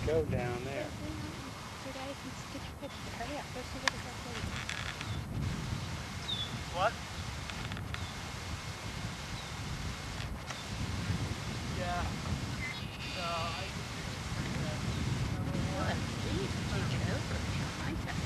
go down there. Your daddy can get your picture. Hurry up. Go see what it's like. What? Yeah. So I just figured that. What? Please change it over. I don't like that.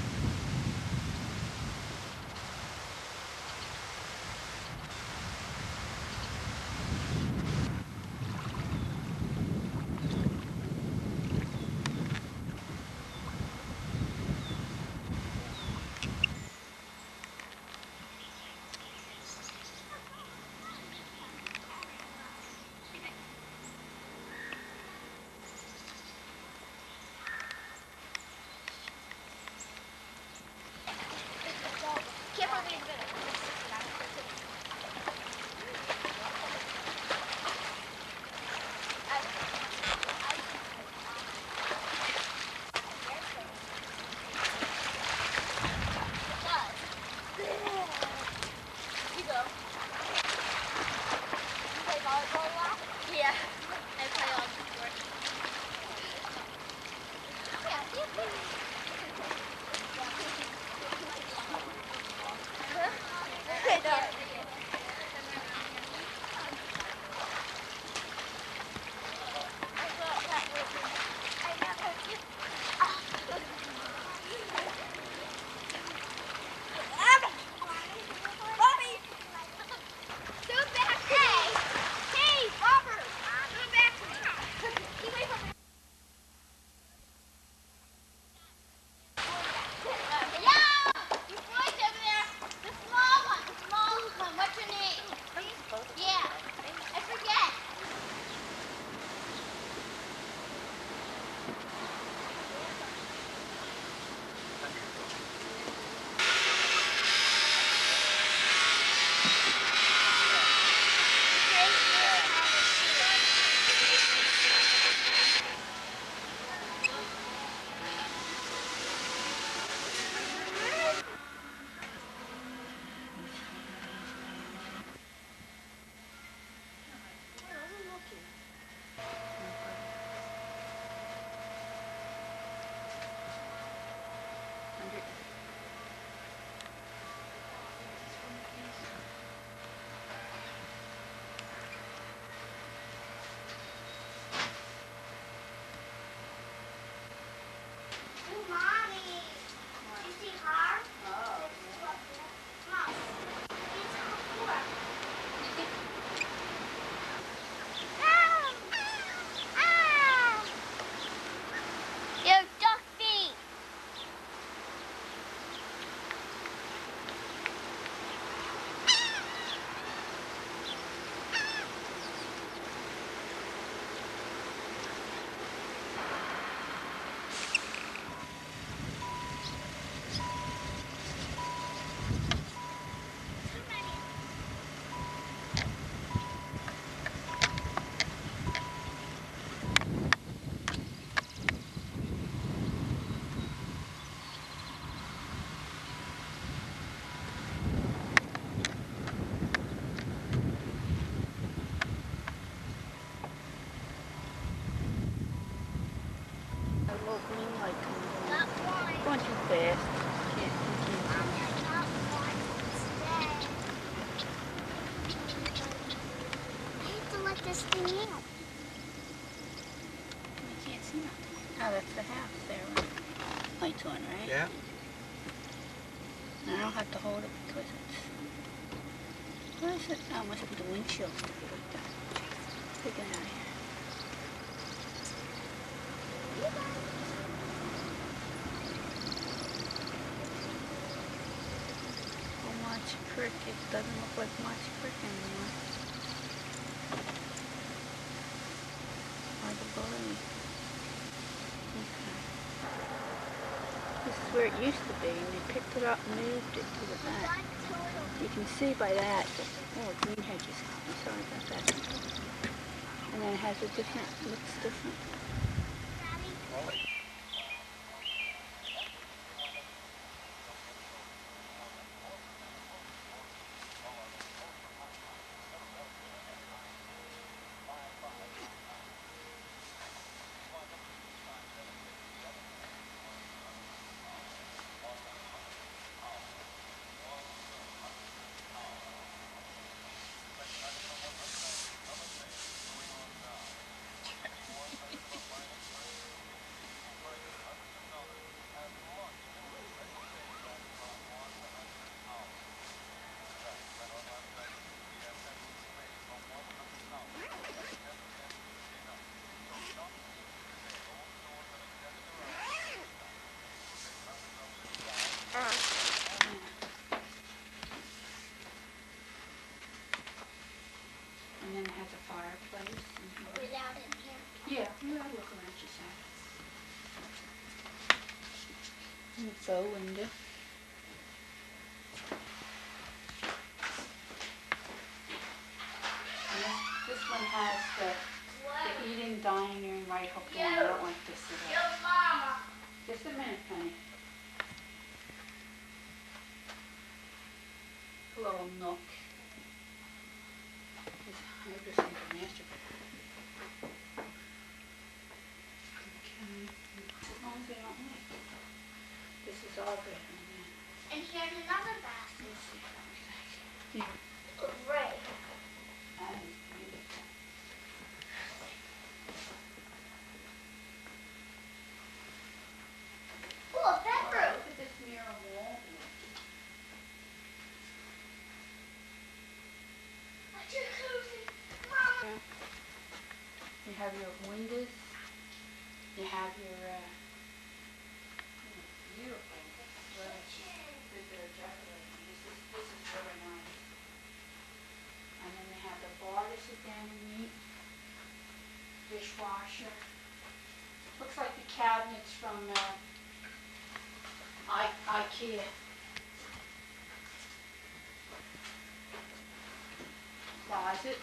A little green light coming on. Going too fast. Can't let this thing in. You can't see nothing. Oh, that's the house there. Right? Light's on, right? Yeah. And I don't have to hold it because it's... What is it? Oh, it must be the windshield. Take it out of here. Mossy Creek. It doesn't look like Mossy Creek anymore. Or the Bully. Okay. This is where it used to be, and they picked it up and moved it to the back. You can see by that, oh, green hedges. I'm sorry about that. And then it has a different, looks different. faux window. And this one has the eating dining room right hooked on. I don't like this at all. Mama. Just a minute, honey. A little nook. I just think the master bedroom. Okay. As long as they don't like it. This is our bedroom then. And here's another bathroom. Let's see what we think. Right. That is beautiful. Oh, a Oh, bedroom. look at this mirror wall. A jacuzzi. Mama. You have your windows. You have your beautiful that they're decorating. This is really nice. And then they have the bar to sit down and eat. Dishwasher. Looks like the cabinets from IKEA. Closet.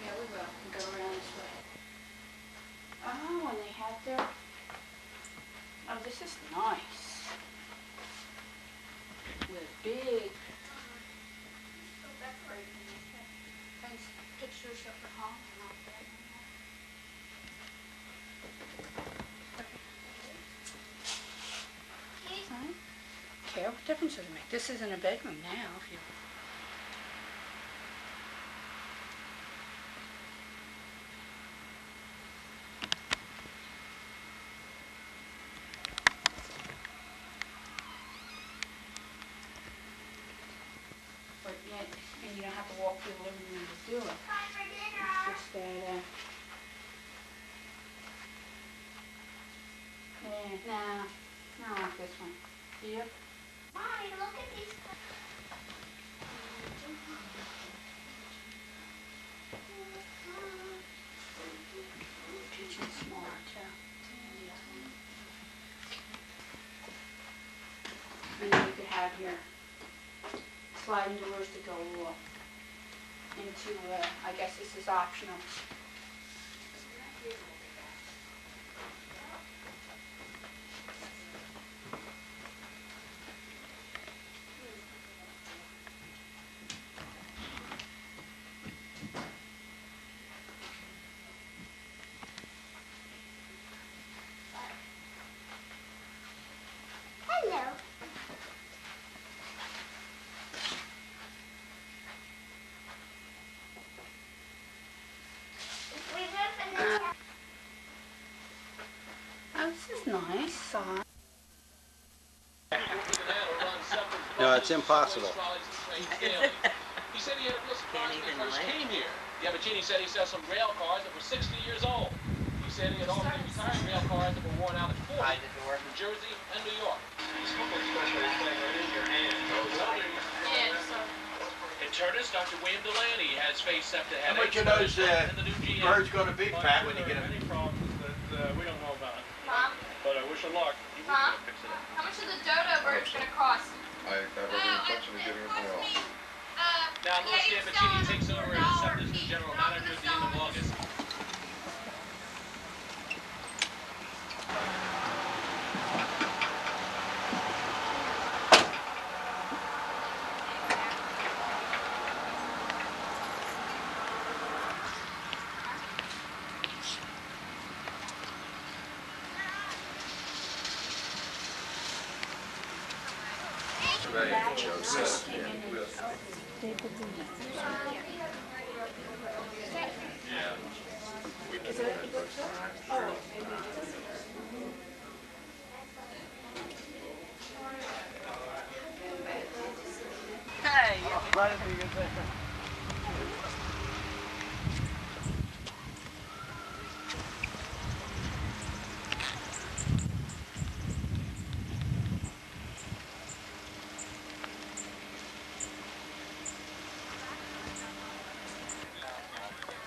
Yeah, we will. We can go around this way. Oh, and they have their... Oh, this is nice. With a big... Thanks. Pictures of the home out there. Huh? Okay, what difference does it make? This isn't a bedroom now. If you... But yet, and you don't have to walk through the living room to do it. Time for dinner. It's just that, yeah, no, I don't like this one. Do you? Mommy, look at these. Kitchen small too. And then you could have your sliding doors to go into, I guess this is optional. Hello. We live in the town. Oh, this is nice. No, it's impossible. He said he had a real surprise when he first came here. Yeah, but Gene said he saw some rail cars that were 60 years old. He said he had already retired rail cars that were worn out at 40 in New Jersey and New York. In Turner's, Dr. William Delaney has faced septic How headaches. much are those and the new GM. birds going to be, Pat, when you get them? Any problems that we don't know about, Mom, but I wish her luck. Mom, how much are the dodo birds going to cost? I have every intention of getting them all. Now, Louis Gambacini takes over as Septic's general manager at the end of August.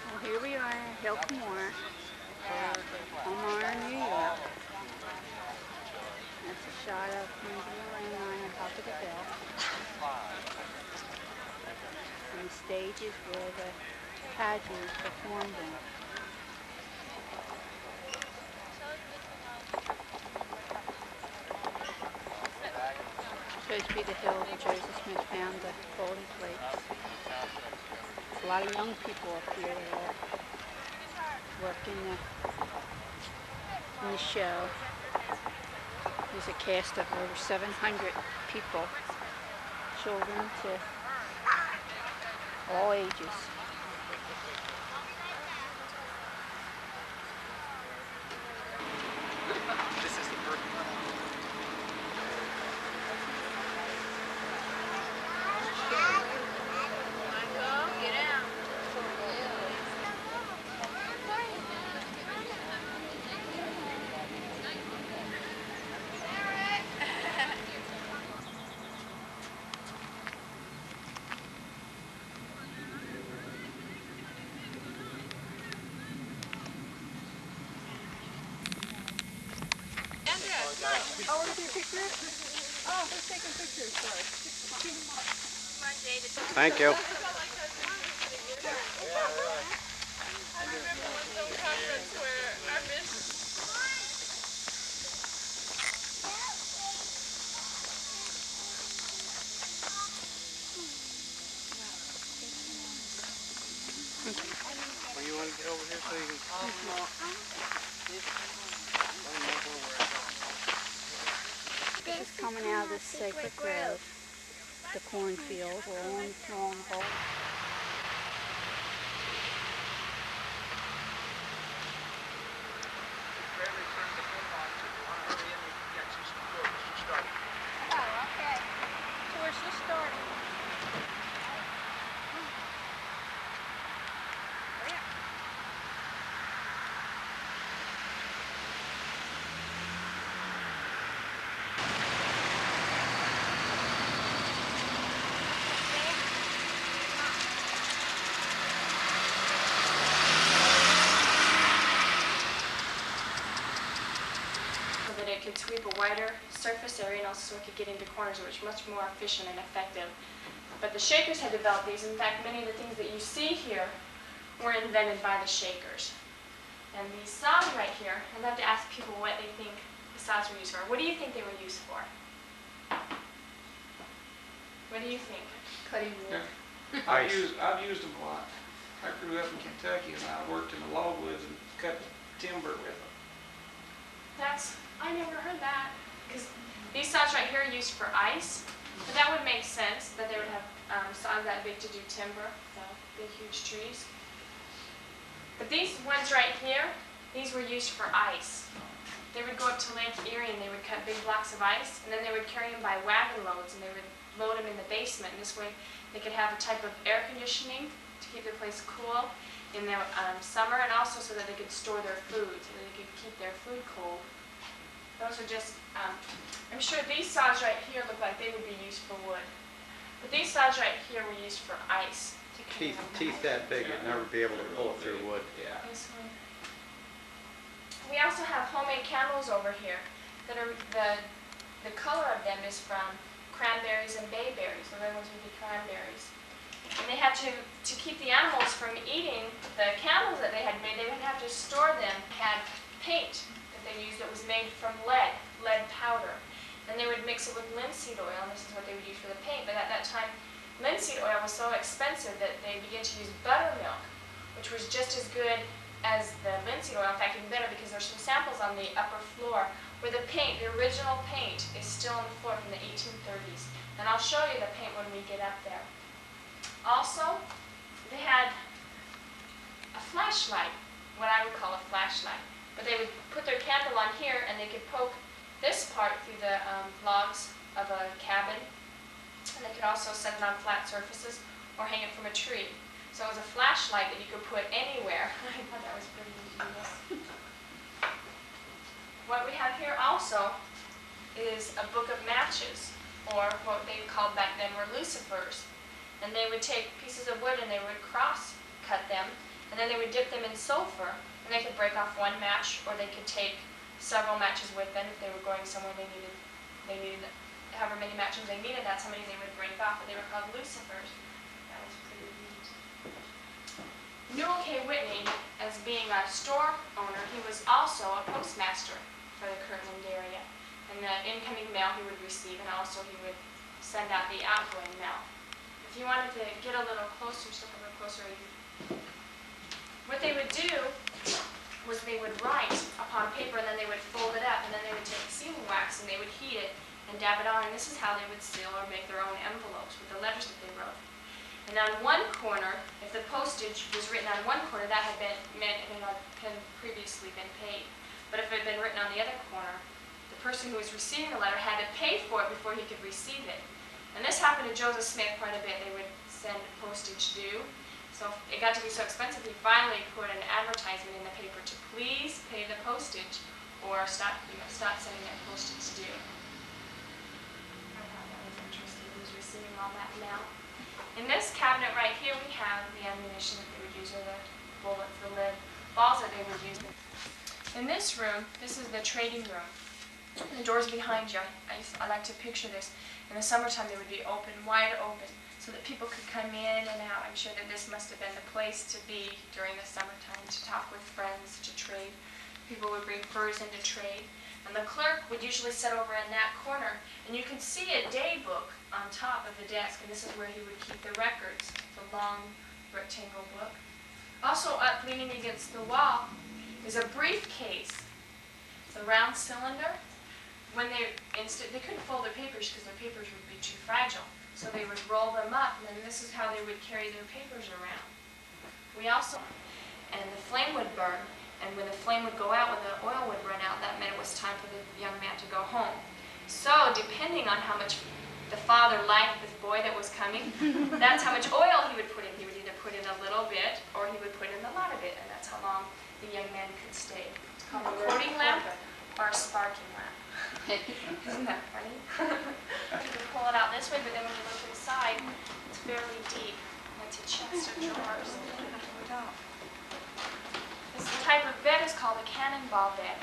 Well, here we are, Hilton Moore, Omar, New York. stages where the Hadjis performed in. Supposed to be the hill where Joseph Smith found the holy place. There's a lot of young people up here that all work in the show. There's a cast of over 700 people, children to all ages. Thank you. Well, you want to get over here so you can... This is coming out of the sacred grove, the cornfield, long, long hall. Oh, okay. So where's she starting? So that it could sweep a wider surface area and also so it could get into corners, which was much more efficient and effective. But the Shakers had developed these. In fact, many of the things that you see here were invented by the Shakers. And these saws right here, I'd love to ask people what they think the saws were used for. What do you think they were used for? What do you think? Cutting wood. I've used them a lot. I grew up in Kentucky and I worked in the logwoods and cut timber with them. I never heard that. Because these saws right here are used for ice. But that would make sense that they would have saws that big to do timber, so big, huge trees. But these ones right here, these were used for ice. They would go up to Lake Erie and they would cut big blocks of ice, and then they would carry them by wagon loads, and they would load them in the basement. And this way they could have a type of air conditioning to keep their place cool in the summer, and also so that they could store their food, so that they could keep their food cold. Those are just, I'm sure these saws right here look like they would be used for wood. But these saws right here were used for ice. Teeth that big, you'd never be able to pull it through wood. Yeah. This one. We also have homemade candles over here that are, the color of them is from cranberries and bayberries, the red ones would be cranberries. And they had to keep the animals from eating the candles that they had made, they would have to store them, had paint that they used that was made from lead powder. And they would mix it with linseed oil, and this is what they would use for the paint. But at that time, linseed oil was so expensive that they began to use buttermilk, which was just as good as the linseed oil, in fact even better, because there's some samples on the upper floor where the paint, the original paint, is still on the floor from the 1830s. And I'll show you the paint when we get up there. Also, they had a flashlight, what I would call a flashlight. But they would put their candle on here and they could poke this part through the logs of a cabin. And they could also set it on flat surfaces or hang it from a tree. So it was a flashlight that you could put anywhere. I thought that was pretty ingenious. What we have here also is a book of matches, or what they called back then were lucifers. And they would take pieces of wood and they would cross-cut them, and then they would dip them in sulfur, and they could break off one match, or they could take several matches with them if they were going somewhere they needed however many matches they needed. That's how many they would break off, but they were called lucifers. That was pretty neat. Newell K. Whitney, as being a store owner, he was also a postmaster for the Kirtland area. And the incoming mail he would receive, and also he would send out the outgoing mail. If you wanted to get a little closer, step a little closer, what they would do was they would write upon paper, and then they would fold it up, and then they would take sealing wax and they would heat it and dab it on, and this is how they would seal or make their own envelopes with the letters that they wrote. And on one corner, if the postage was written on one corner, that had meant it had previously been paid. But if it had been written on the other corner, the person who was receiving the letter had to pay for it before he could receive it. And this happened to Joseph Smith quite a bit. They would send postage due. So it got to be so expensive, he finally put an advertisement in the paper to please pay the postage or stop sending that postage due. I thought that was interesting. He was receiving all that mail. In this cabinet right here, we have the ammunition that they would use, or the bullets, the lead balls that they would use. In this room, this is the trading room. And the door's behind you. I like to picture this. In the summertime, they would be open, wide open, so that people could come in and out. I'm sure that this must have been the place to be during the summertime, to talk with friends, to trade. People would bring furs in to trade. And the clerk would usually sit over in that corner, and you can see a day book on top of the desk, and this is where he would keep the records, the long rectangle book. Also up leaning against the wall is a briefcase. It's a round cylinder. When they couldn't fold their papers because their papers would be too fragile. So they would roll them up, and then this is how they would carry their papers around. And the flame would burn, and when the flame would go out, when the oil would run out, that meant it was time for the young man to go home. So depending on how much the father liked this boy that was coming, that's how much oil he would put in. He would either put in a little bit, or he would put in a lot of it, and that's how long the young man could stay. It's called a courting lamp or a sparking lamp. Isn't that funny? You can pull it out this way, but then when you look inside, it's fairly deep. It's a chest of drawers. This type of bed is called a cannonball bed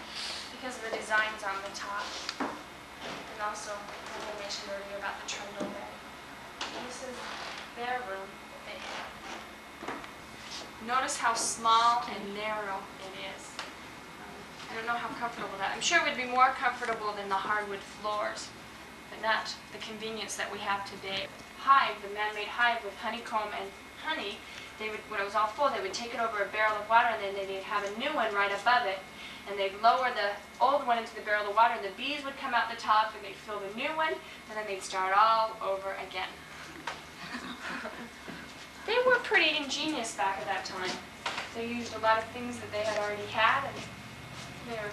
because of the designs on the top. And also, as I mentioned earlier about the trundle bed. And this is their room that they have. Notice how small and narrow it is. I don't know how comfortable that. I'm sure it would be more comfortable than the hardwood floors, but not the convenience that we have today. Hive, the man-made hive with honeycomb and honey, when it was all full, they would take it over a barrel of water, and then they'd have a new one right above it, and they'd lower the old one into the barrel of water, and the bees would come out the top, and they'd fill the new one, and then they'd start all over again. They were pretty ingenious back at that time. They used a lot of things that they had already had, and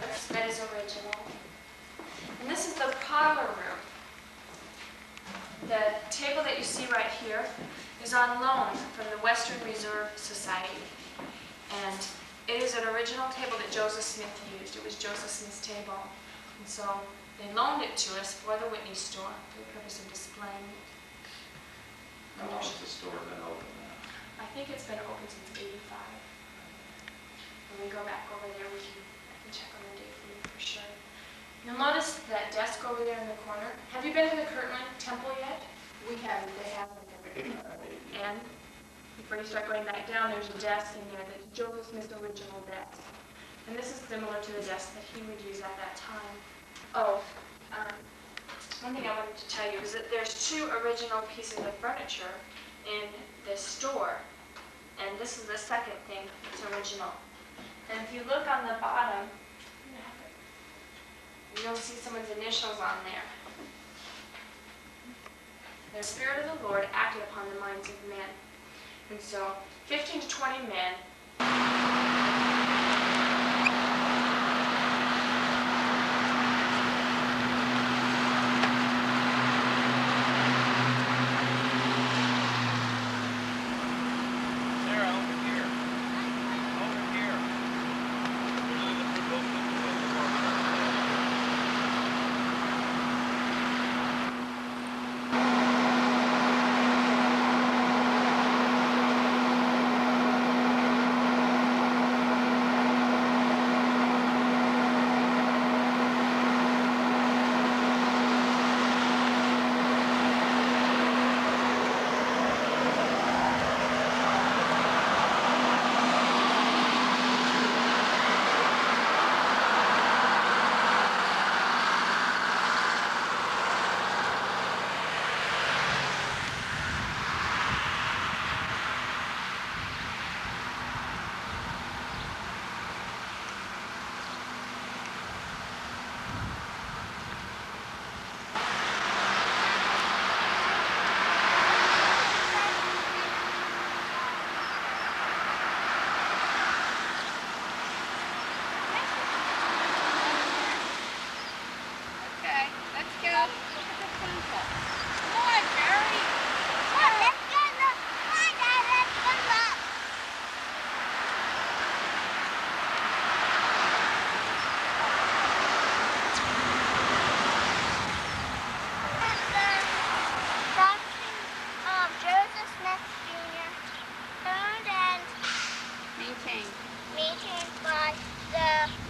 this bed is original. And this is the parlor room. The table that you see right here is on loan from the Western Reserve Society. And it is an original table that Joseph Smith used. It was Joseph Smith's table. And so they loaned it to us for the Whitney store for the purpose of displaying it. How long has the store been open now? I think it's been open since '85. When we go back over there, I can check on the date for you for sure. You'll notice that desk over there in the corner. Have you been to the Kirtland Temple yet? We haven't. They haven't. And before you start going back down, there's a desk in there that's Joseph Smith's original desk. And this is similar to the desk that he would use at that time. Oh, one thing I wanted to tell you is that there's two original pieces of furniture in this store. And this is the second thing that's original. And if you look on the bottom, you'll see someone's initials on there. The Spirit of the Lord acted upon the minds of men. And so, 15 to 20 men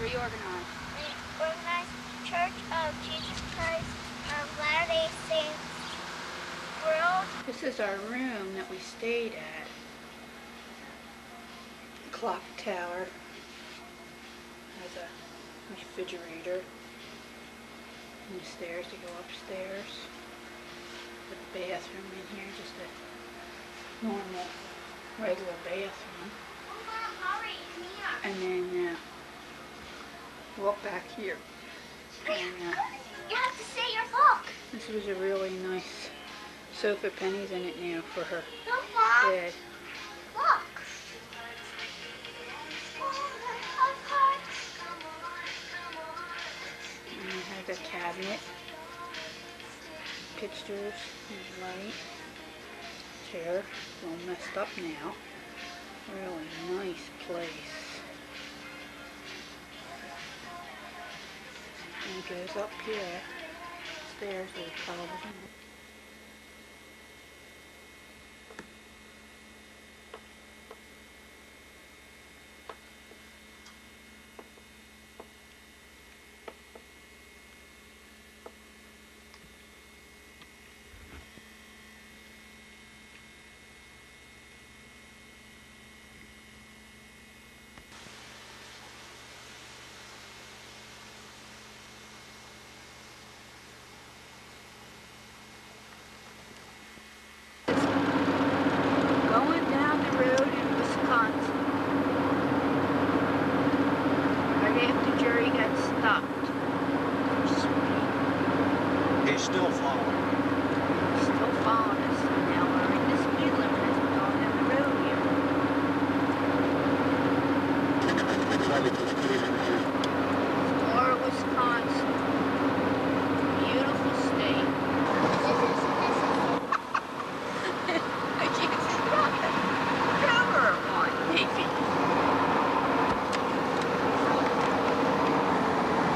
Reorganize. Reorganized Church of Jesus Christ of Latter-day Saints World. This is our room that we stayed at. Clock tower. Has a refrigerator. And the stairs to go upstairs. The bathroom in here, just a normal, regular bathroom. And then walk back here. And You have to say your book. this was a really nice sofa. Penny's in it now for her No, Mom. bed. Look. And it has a cabinet, pictures, and light, chair, all messed up now. Really nice place. And it goes up here, stairs with a television. Going down the road in Wisconsin. Right after Jerry got stopped. He's still following. He's still following us. So now we're in the speed limit as we're going down the road here. Flora, Wisconsin. Beautiful state. I can't stop it. Cover one, maybe.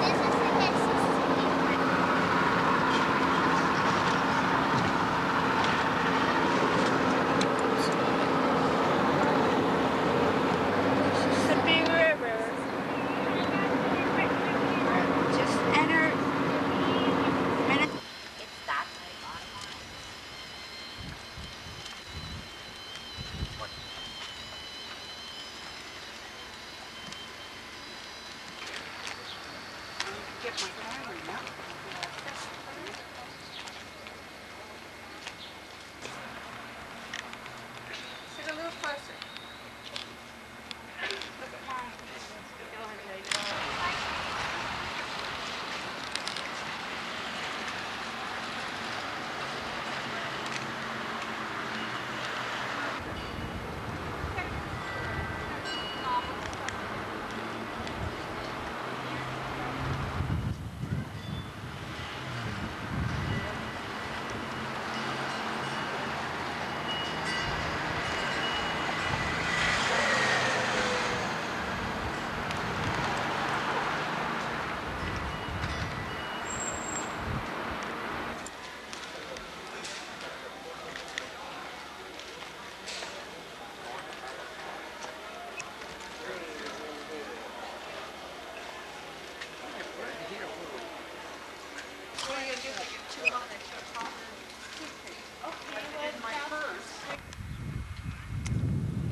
This is the Mississippi River. Mississippi River. Just enter. It's that way. Get my camera now. Sit a little closer. Look at mine. Go ahead, baby.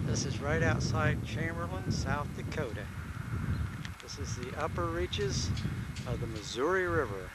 This is right outside Chamberlain, South Dakota. This is the upper reaches of the Missouri River.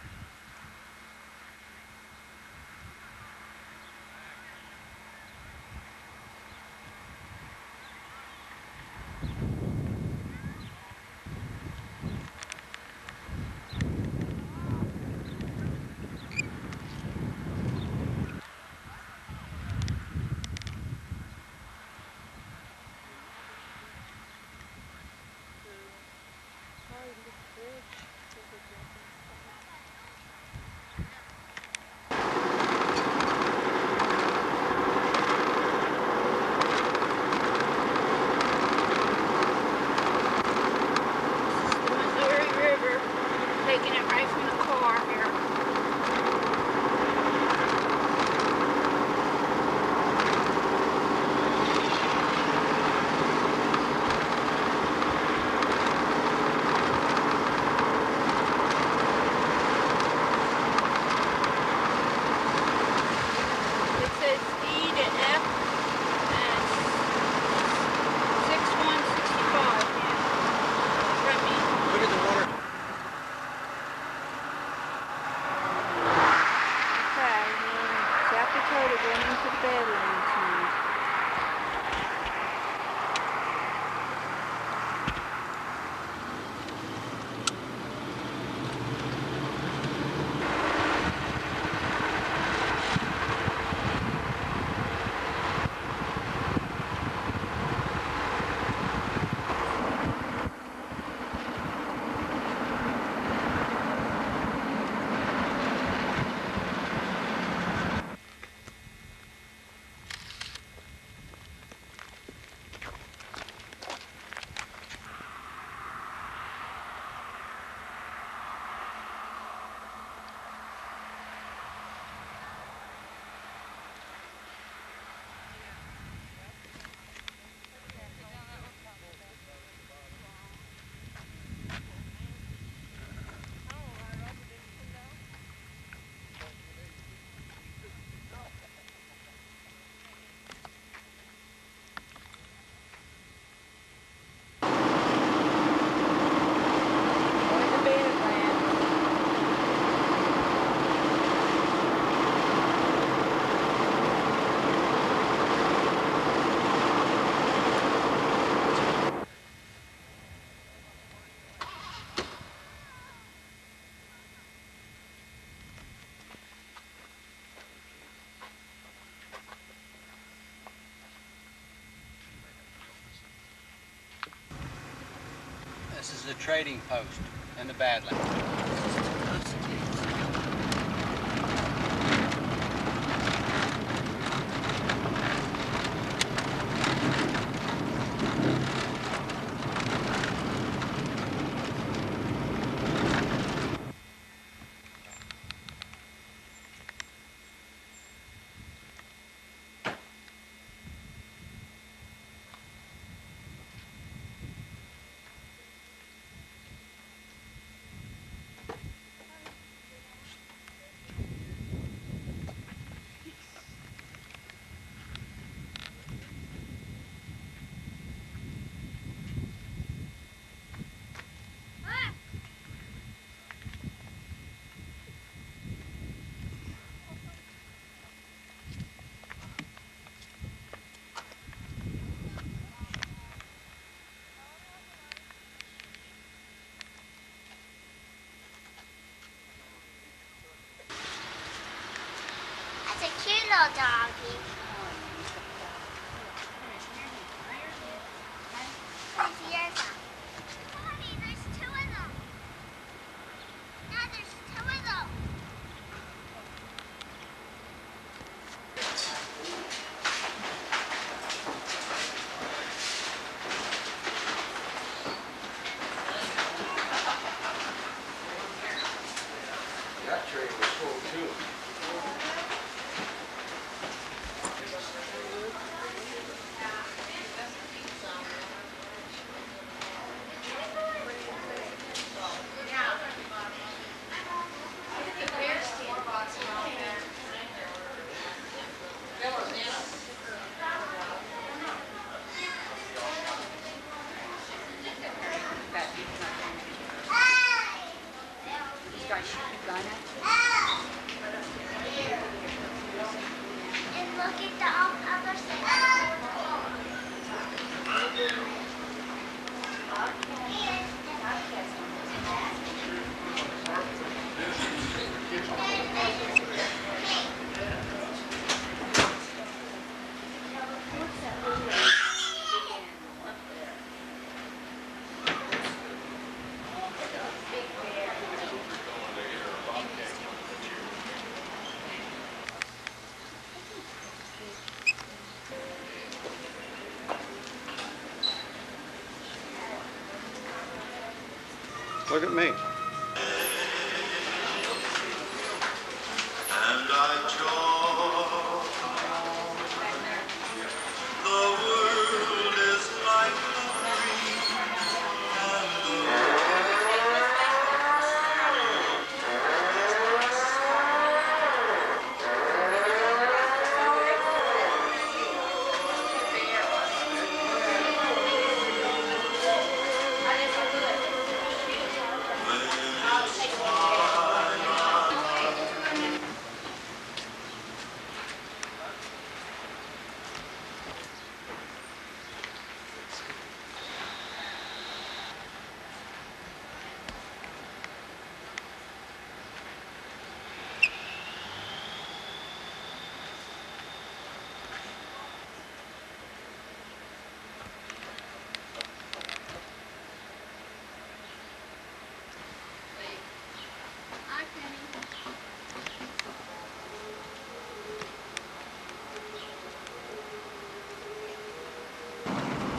is a trading post in the Badlands. That's a cute little doggy. Where's yours at? Mommy, there's two of them. Dad, there's two of them. That tree was full too. And look at the other side. Look at me. And I joy. The world is like a dream, and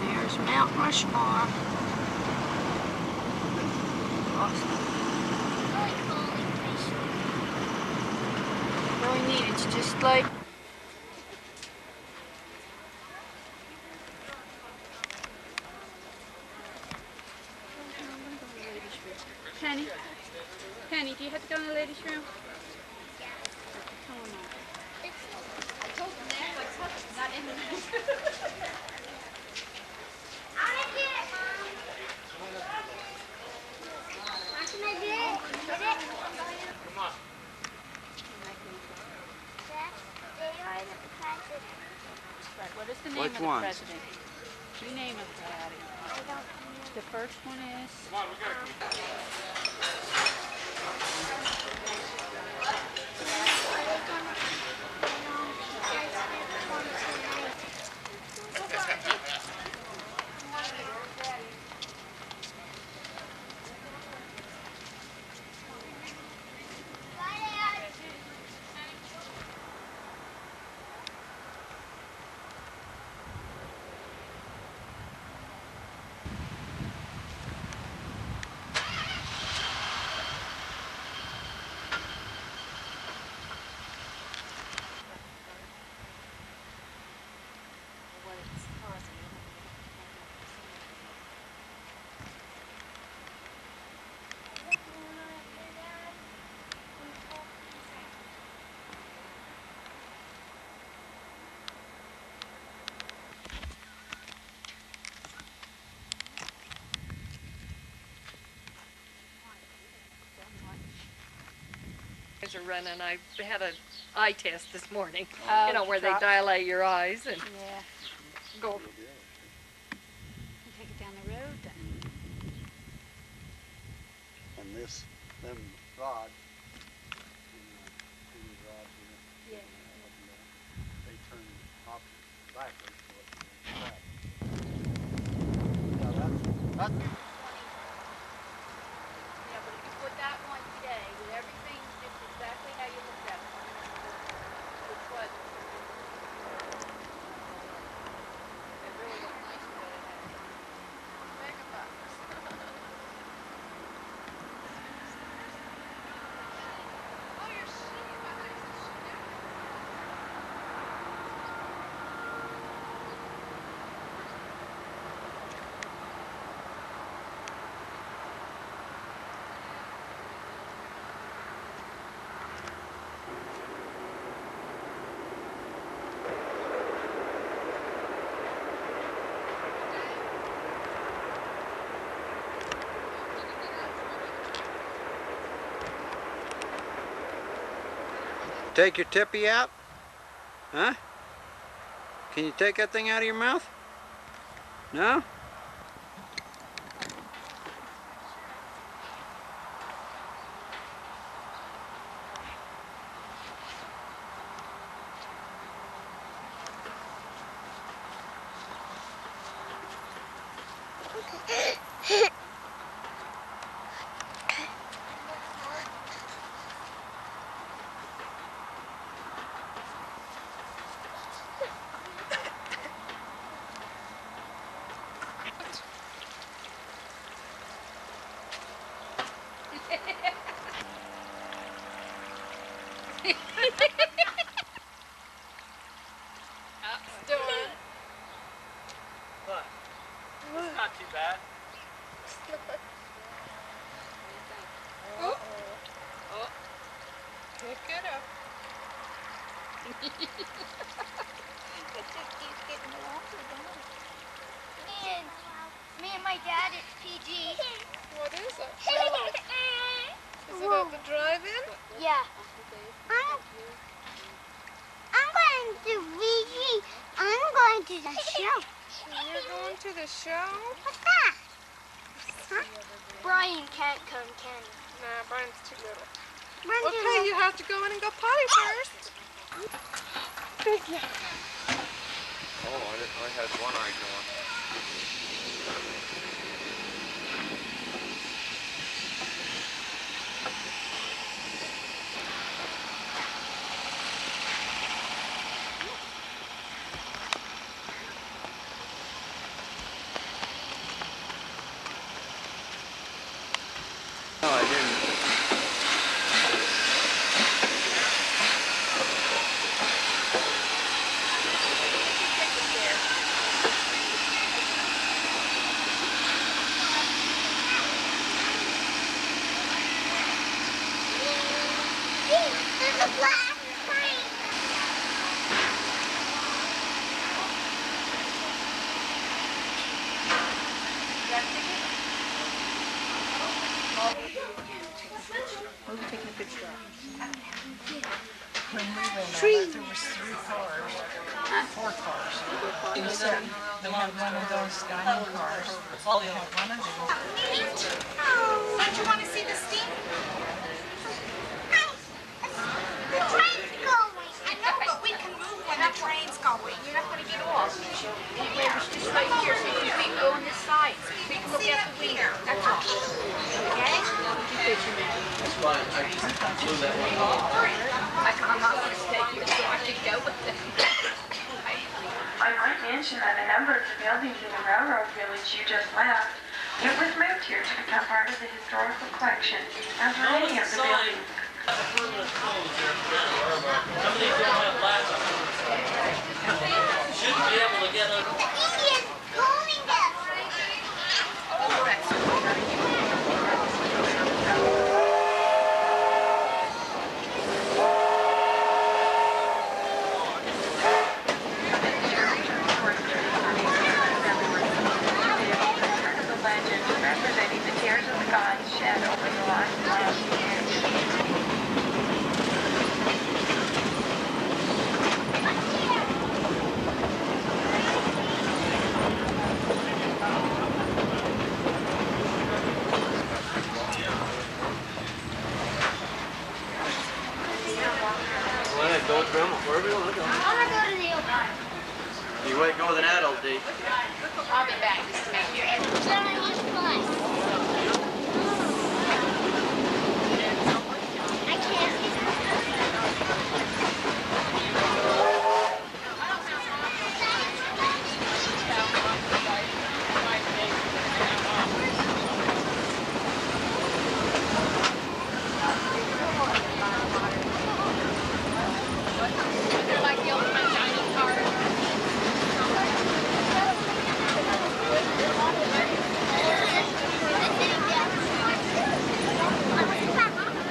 There's Mount Rushmore. Awesome. Really neat. It's just like Penny. Penny, do you have to go in the ladies' room? Come on now. I told them that, but it's not in the I want to get it, Mom. How can I get it? Get it? Come on. Dad, they are the president. Right, what is the name Which of the ones? president? You name it, Daddy. I don't know. The first one is... Come on, we gotta keep. running. I had an eye test this morning. Oh, You know, where they drop. dilate your eyes and Yeah. go. Take it down the road then. And them rods, these rods, Yeah. they turn opposite backwards, so it's track. Yeah, that's Yeah, but if you put that one today with everything just exactly how you looked at it, which was it really looked nice the way it had megabucks. Oh, you're shitty behind the shit. Take your tippy out? Huh? Can you take that thing out of your mouth? No? Look, it's not too bad. Oh. Oh. Pick it up. It just keeps getting longer, don't it? And me and my dad at PG. What is it? Is it at the drive-in? Yeah. I'm going to PG. I'm going to the show. You're going to the show? What's that? Huh? Brian can't come, can he? Nah, Brian's too little. Brian's too Okay, little. you have to go in and go potty first. Oh, I had one eye going. No, I didn't. There's a black train. We'll be taking a picture of When we went out, there was 3 cars, 4 cars. They said they had one of those dining cars. They had one of those. Don't you want to see the steam? The train's going. I know, but we can move when the train's going. You're not going to get off. It's just right here, so you can go on this side. So you can look out the window. That's all. Okay? That's fine, I blew that one off. I'm not going to stay here, so I can go with them. I might mention that a number of the buildings in the railroad village you just left, it was moved here to become part of the historical collection, as were many of the buildings. Permanent close there forever. Some of these don't have glass on them. Should be able to get under. Indians calling us. The legend representing the tears of the gods shed over the last years. Go with Grandma. Wherever you want to go. I want to go to the open. You might go with an adult, D. I'll be back just to make you. Then I use plus. I can't. They're like the old dining car.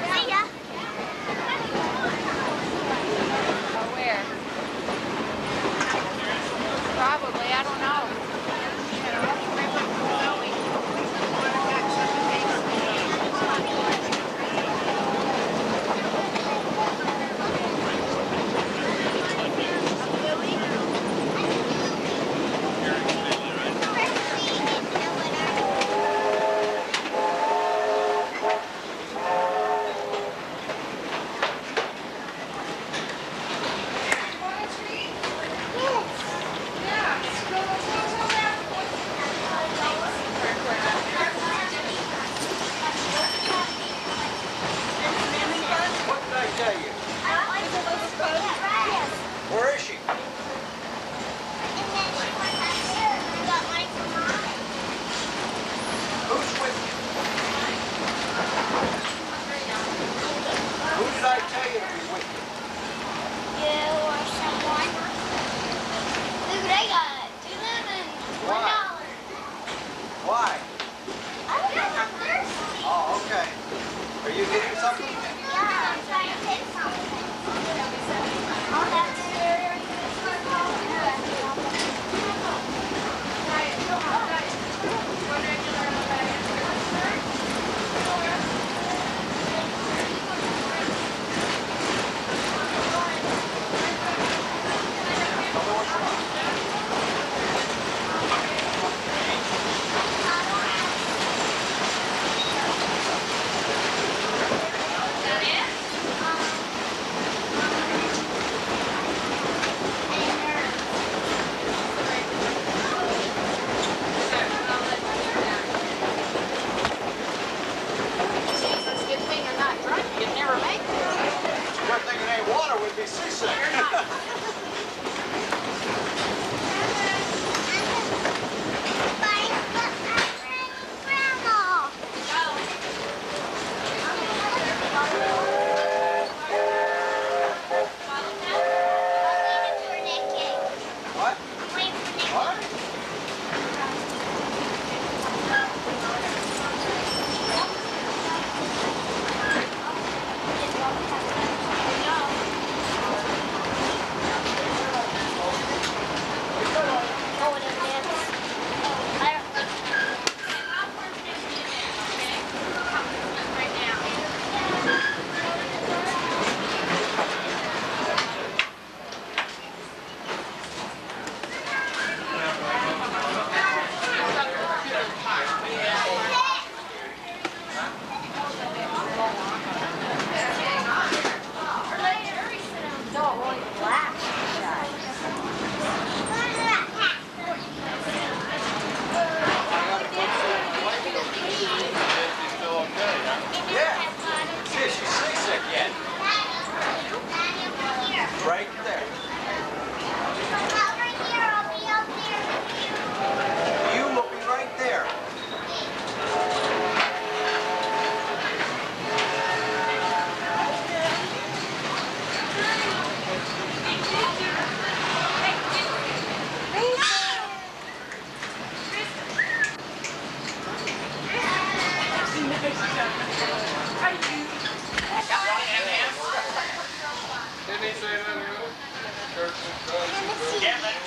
See ya. Where? Probably, I don't know. What did I tell you? Where is she? Who's with you? Who did I tell you to be with you? You or someone. Look what I got. $2 Why? I'm thirsty. Oh, okay. Are you getting something? Yeah, I'm trying to hit something. I'll have to. Good thing you're not drunk. You'd never make it. Good thing it ain't water, we'd be seasick. Grandma. What? Wait for Nicky. What? Yeah. See, she's seasick yet. Right there. You looking right there. Didn't he say that earlier? Church and drugs and drugs.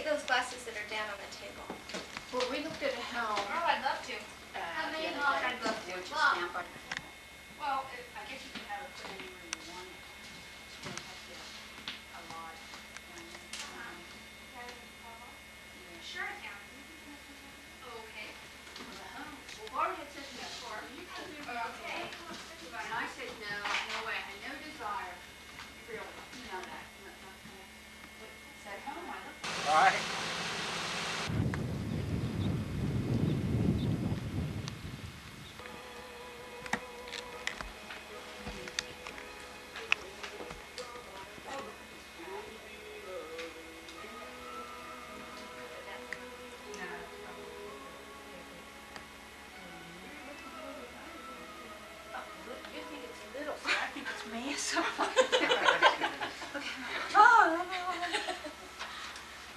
Those glasses that are down on the table. Well, we looked at a helm. Oh, I'd love to. How many long I'd love to. Well, I guess you can have it put anywhere you want it. It's going to have to a lot. Sure, I can. Okay. Well, Barbara had said before, you can do it. Okay. And I said, no way, I had no desire. Really, you know that. At home, I looked. All right. You think it's little, so I think it's massive. Oh,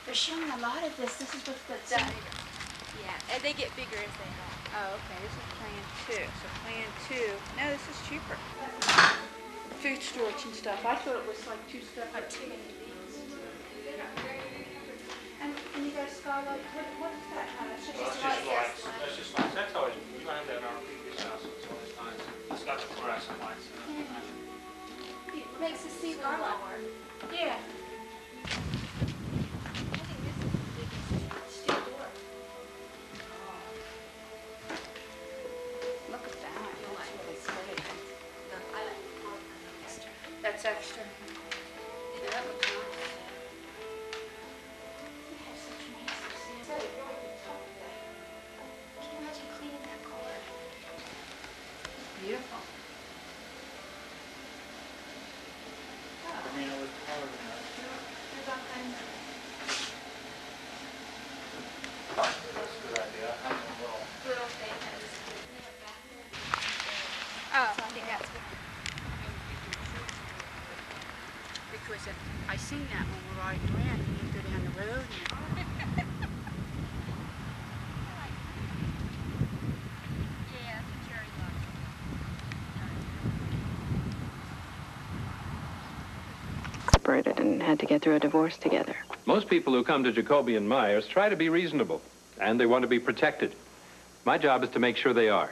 they're showing a lot of this. This is what's the Yeah, and they get bigger as they go. Oh, okay. This is plan 2. So plan 2. No, this is cheaper. Food storage and stuff. I thought it was like 2 stuff. Like too many things. And you got a skylight. What's that? That's just lights. That's just lights. That's always, we don't have that in our previous house. It's always nice. It's got the fluorescent lights in it. It makes the seat lower. Yeah. Look at that. That's extra. Yeah, that looks nice. They have such massive seats. Can you imagine cleaning that car? Beautiful. Arena was taller than that. There's all kinds of That's a good idea. I have a little things. Oh, I think that's good. Because I seen that when we're riding around, and you go down the road. Yeah, that's a cherry box. Separated and had to get through a divorce together. Most people who come to Jacoby and Myers try to be reasonable, and they want to be protected. My job is to make sure they are.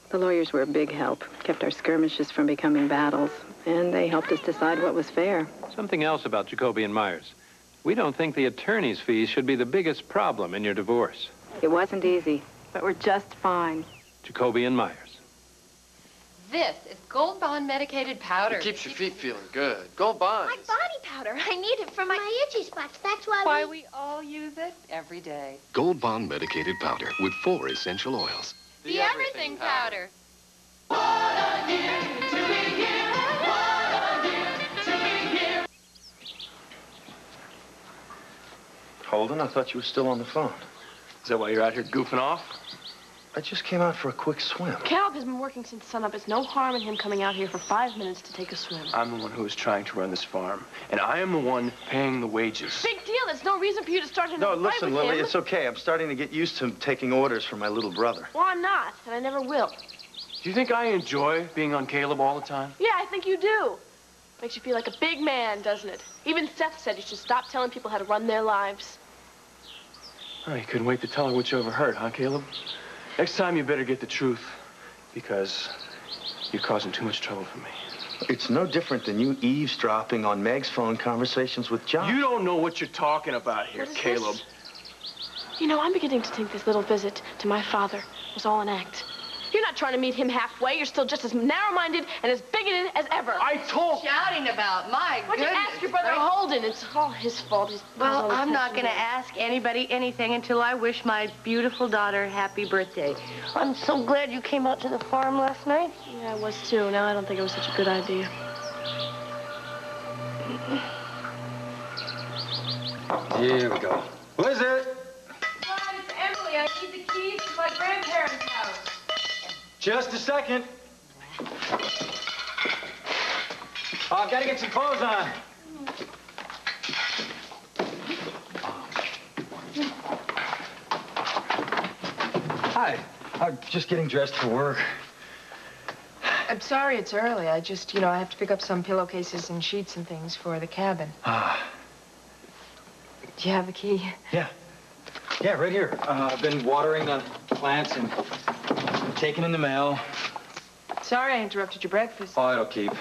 The lawyers were a big help, kept our skirmishes from becoming battles, and they helped us decide what was fair. Something else about Jacoby and Myers. We don't think the attorney's fees should be the biggest problem in your divorce. It wasn't easy, but we're just fine. Jacoby and Myers. This is Gold Bond medicated powder. It keeps your feet feeling good. Gold Bond. My body powder. I need it for my itchy spots. That's why we all use it every day. Gold Bond medicated powder with 4 essential oils. The everything powder. Holden, I thought you were still on the phone. Is that why you're out here goofing off? I just came out for a quick swim. Caleb has been working since sunup. There's no harm in him coming out here for 5 minutes to take a swim. I'm the one who is trying to run this farm, and I am the one paying the wages. Big deal. There's no reason for you to start No, a fight listen, with Lily, him. it's okay. I'm starting to get used to taking orders from my little brother. Well, I'm not, and I never will. Do you think I enjoy being on Caleb all the time? Yeah, I think you do. Makes you feel like a big man, doesn't it? Even Seth said you should stop telling people how to run their lives. Oh, you couldn't wait to tell her what you overheard, huh, Caleb? Next time you better get the truth, because you're causing too much trouble for me. It's no different than you eavesdropping on Meg's phone conversations with John. You don't know what you're talking about here, What is Caleb. this? You know, I'm beginning to think this little visit to my father was all an act. You're not trying to meet him halfway. You're still just as narrow-minded and as bigoted as ever. I told... Shouting about, my Why'd you ask your brother Holden? It's all his fault. Well, I'm not going to ask anybody anything until I wish my beautiful daughter happy birthday. I'm so glad you came out to the farm last night. Yeah, I was too. Now I don't think it was such a good idea. Here we go. Who is it? Dad, it's Emily. I need the keys to my grandparents' house. Just a second. Oh, I've got to get some clothes on. Hi. I'm just getting dressed for work. I'm sorry it's early. I just, I have to pick up some pillowcases and sheets and things for the cabin. Do you have the key? Yeah. Yeah, right here. I've been watering the plants and taking in the mail. Sorry I interrupted your breakfast. Oh, it'll keep.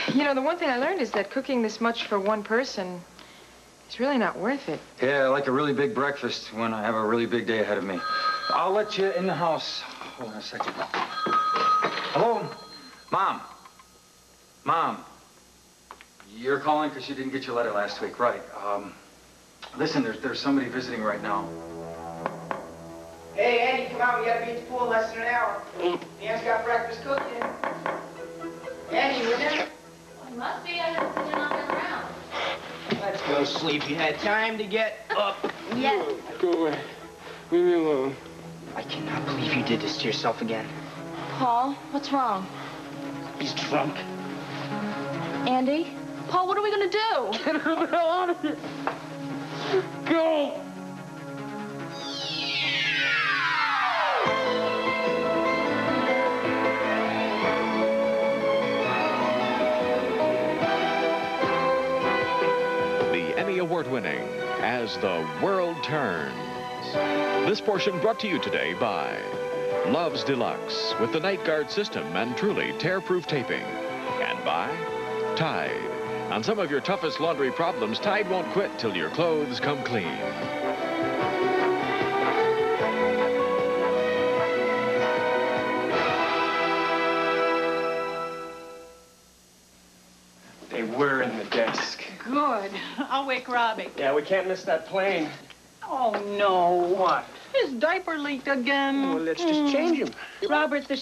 The one thing I learned is that cooking this much for one person is really not worth it. Yeah, I like a really big breakfast when I have a really big day ahead of me. I'll let you in the house. Hold on a second. Hello? Mom. Mom. You're calling because you didn't get your letter last week, right? Listen, there's somebody visiting right now. Hey, Andy, come on. We gotta be at the pool in less than an hour. Nan's got breakfast cooking. Andy, you in there? Well, must be. I haven't seen him knocking around. Let's go sleep. You had time to get up. Yes. Go away. Leave me alone. I cannot believe you did this to yourself again. Paul, what's wrong? He's drunk. Andy? Paul, what are we going to do? Get her the hell out of here. Go. The Emmy Award-winning As the World Turns. This portion brought to you today by Love's Deluxe with the Night Guard system and truly tear-proof taping. And by Tide. On some of your toughest laundry problems, Tide won't quit till your clothes come clean. They were in the desk. Good. I'll wake Robbie. Yeah, we can't miss that plane. Oh, no. What? His diaper leaked again. Well, let's just change him. Robert, the